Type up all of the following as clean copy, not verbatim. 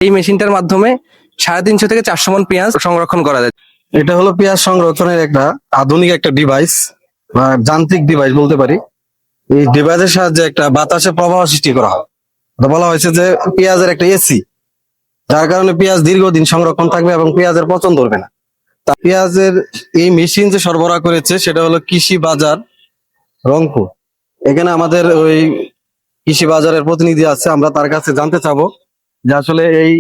এই মেশিনটার মাধ্যমে 350 থেকে 400 মণ পেঁয়াজ সংরক্ষণ করা যায়। এটা হলো পেঁয়াজ সংরক্ষণের একটা আধুনিক একটা ডিভাইস বা যান্ত্রিক ডিভাইস বলতে পারি। এই ডিভাইসের সাহায্যে একটা বাতাসে প্রবাহ সৃষ্টি করা হয়। তো বলা হয়েছে যে পেঁয়াজের একটা এসি, যার কারণে পেঁয়াজ দীর্ঘদিন সংরক্ষণ থাকবে এবং পেঁয়াজের পচন ধরবে না। তা পেঁয়াজের এই মেশিন যে সরবরাহ করেছে সেটা হলো কৃষি বাজার রংপুর। এখানে আমাদের ওই কৃষি বাজারের প্রতিনিধি আছে, আমরা তার কাছে জানতে চাবো যে আসলে এই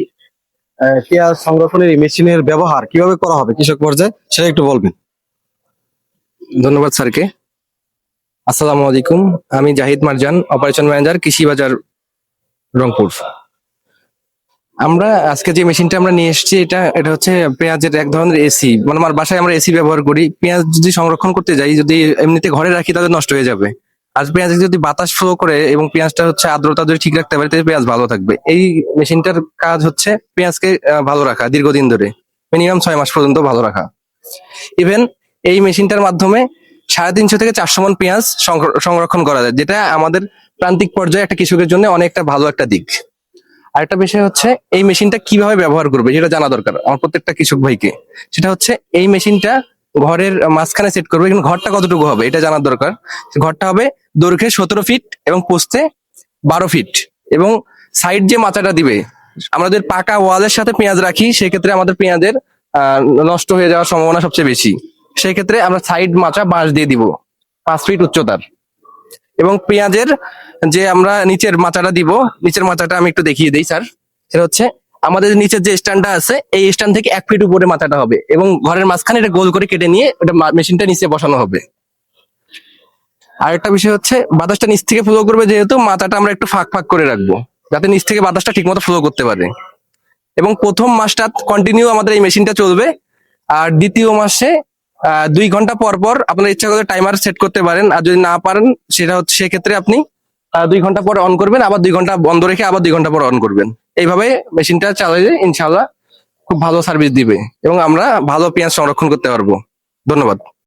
পেঁয়াজ সংরক্ষণের এই মেশিনের ব্যবহার কিভাবে করা হবে কৃষক পর্যায়ে, সেটা একটু বলবেন। ধন্যবাদ স্যারকে। আসসালামু আলাইকুম, আমি জাহিদ মারজান, অপারেশন ম্যানেজার কৃষি বাজার রংপুর। আমরা আজকে যে মেশিনটা আমরা নিয়ে এসেছি এটা হচ্ছে পেঁয়াজের এক ধরনের এসি। মানে আমার বাসায় আমরা এসি ব্যবহার করি। পেঁয়াজ যদি সংরক্ষণ করতে যাই, যদি এমনিতে ঘরে রাখি তাহলে নষ্ট হয়ে যাবে। আর পেঁয়াজে যদি বাতাস ফ্লো করে এবং পেঁয়াজটা হচ্ছে আর্দ্রতা যদি ঠিক রাখতে পারে তাহলে পেঁয়াজ ভালো থাকবে। এই মেশিনটার কাজ হচ্ছে পেঁয়াজকে ভালো রাখা, দীর্ঘদিন ধরে মিনিমাম 6 মাস পর্যন্ত ভালো রাখা। ইভেন এই মেশিনটার মাধ্যমে 350 থেকে 400 মণ পেঁয়াজ সংরক্ষণ করা যায়, যেটা আমাদের প্রান্তিক পর্যায়ে একটা কৃষকের জন্য অনেকটা ভালো একটা দিক। আরেকটা বিষয় হচ্ছে এই মেশিনটা কিভাবে ব্যবহার করবে সেটা জানা দরকার আমার প্রত্যেকটা কৃষক ভাইকে। সেটা হচ্ছে এই মেশিনটা ঘরের মাঝখানে সেট করবে, কিন্তু ঘরটা কতটুকু হবে এটা জানার দরকার। ঘরটা হবে দৈর্ঘ্যে 17 ফিট এবং প্রস্থে 12 ফিট, এবং সাইড যে মাচাটা দিবে, আমাদের পাকা ওয়ালের সাথে পেঁয়াজ রাখি, সেক্ষেত্রে আমাদের পেঁয়াজের নষ্ট হয়ে যাওয়ার সম্ভাবনা সবচেয়ে বেশি। সেই ক্ষেত্রে আমরা সাইড মাচা বাঁশ দিয়ে দিব 5 ফিট উচ্চতার। এবং পেঁয়াজের যে আমরা নিচের মাচাটা দিব, নিচের মাচাটা আমি একটু দেখিয়ে দিই স্যার। সেটা হচ্ছে আমাদের নিচের যে স্ট্যান্ডটা আছে, এই স্ট্যান্ড থেকে 1 ফিট উপরে মাচাটা হবে, এবং ঘরের মাঝখানে এটা গোল করে কেটে নিয়ে ওটা মেশিনটা নিচে বসানো হবে। আর একটা বিষয় হচ্ছে বাতাসটা নিচ থেকে ফ্লো করবে, যেহেতু মাথাটা আমরা একটু ফাঁক ফাঁক করে রাখবো যাতে নিচ থেকে বাতাসটা ঠিকমতো ফ্লো করতে পারে। এবং প্রথম মাসটা কন্টিনিউ আমাদের এই মেশিনটা চলবে। আর দ্বিতীয় মাসে 2 ঘন্টা পর পর আপনার ইচ্ছা করে টাইমার সেট করতে পারেন। আর যদি না পারেন সেটা হচ্ছে সেক্ষেত্রে আপনি 2 ঘন্টা পর অন করবেন, আবার 2 ঘন্টা বন্ধ রেখে আবার 2 ঘন্টা পর অন করবেন। এইভাবে মেশিনটা চালালে ইনশাল্লাহ খুব ভালো সার্ভিস দিবে এবং আমরা ভালো পেঁয়াজ সংরক্ষণ করতে পারবো। ধন্যবাদ।